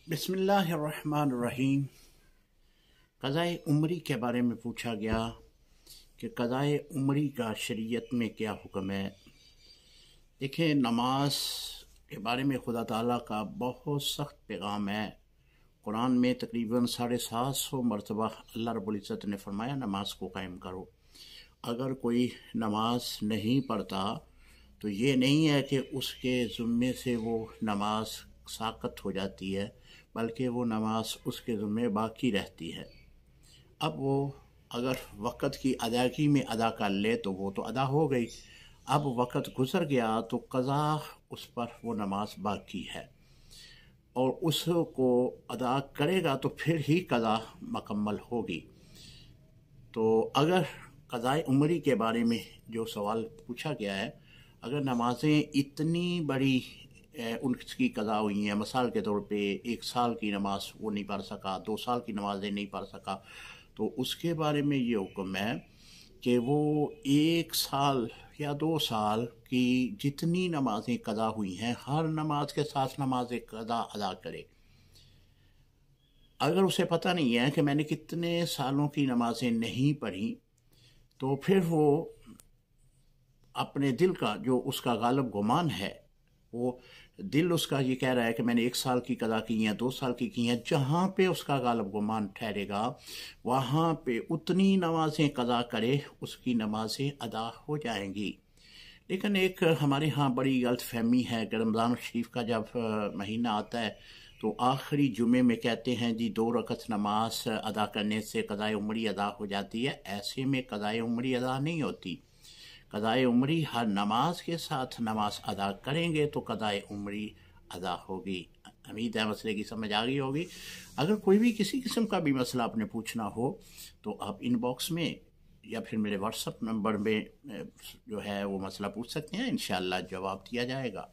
बिस्मिल्लाहिर्रहमानिर्रहीम। क़ज़ाए उम्री के बारे में पूछा गया कि क़ज़ाए उम्री का शरीयत में क्या हुक्म है। देखें, नमाज के बारे में खुदा ताला का बहुत सख्त पैगाम है। कुरान में तकरीबन 750 मरतबा अल्लाह रब्बुल इज़्ज़त ने फरमाया नमाज को कायम करो। अगर कोई नमाज नहीं पढ़ता तो ये नहीं है कि उसके ज़िम्मे से वो नमाज साक़त हो जाती है, बल्कि वो नमाज उसके ज़िम्मे बाकी रहती है। अब वो अगर वक़्त की अदायगी में अदा कर ले तो वो तो अदा हो गई। अब वक़्त गुज़र गया तो क़ज़ा उस पर वो नमाज बाकी है और उसको अदा करेगा तो फिर ही क़ज़ा मुकम्मल होगी। तो अगर क़ज़ाए उम्री के बारे में जो सवाल पूछा गया है, अगर नमाज़ें इतनी बड़ी उनकी क़ज़ा हुई हैं, मिसाल के तौर पे 1 साल की नमाज वो नहीं पढ़ सका, 2 साल की नमाज़ें नहीं पढ़ सका, तो उसके बारे में ये हुक्म है कि वो 1 साल या 2 साल की जितनी नमाज़ें क़ज़ा हुई हैं हर नमाज के साथ नमाज क़ज़ा अदा करे। अगर उसे पता नहीं है कि मैंने कितने सालों की नमाज़ें नहीं पढ़ी, तो फिर वो अपने दिल का जो उसका गालिब गुमान है, वो दिल उसका ये कह रहा है कि मैंने 1 साल की क़ज़ा की हैं, 2 साल की हैं, जहाँ पे उसका गालिब गुमान ठहरेगा वहाँ पे उतनी नमाज़ें क़ज़ा करे, उसकी नमाज़ें अदा हो जाएंगी। लेकिन एक हमारे यहाँ बड़ी गलतफहमी है कि रमज़ान शरीफ का जब महीना आता है तो आखिरी जुमे में कहते हैं जी 2 रकत नमाज अदा करने से क़ज़ाए उम्री अदा हो जाती है। ऐसे में क़ज़ाए उम्री अदा नहीं होती। क़ज़ाए उम्री हर नमाज के साथ नमाज अदा करेंगे तो क़ज़ाए उम्री अदा होगी। उम्मीद है मसले की समझ आ गई होगी। अगर कोई भी किसी किस्म का भी मसला आपने पूछना हो तो आप इनबॉक्स में या फिर मेरे व्हाट्सएप नंबर में जो है वो मसला पूछ सकते हैं। इंशाअल्लाह जवाब दिया जाएगा।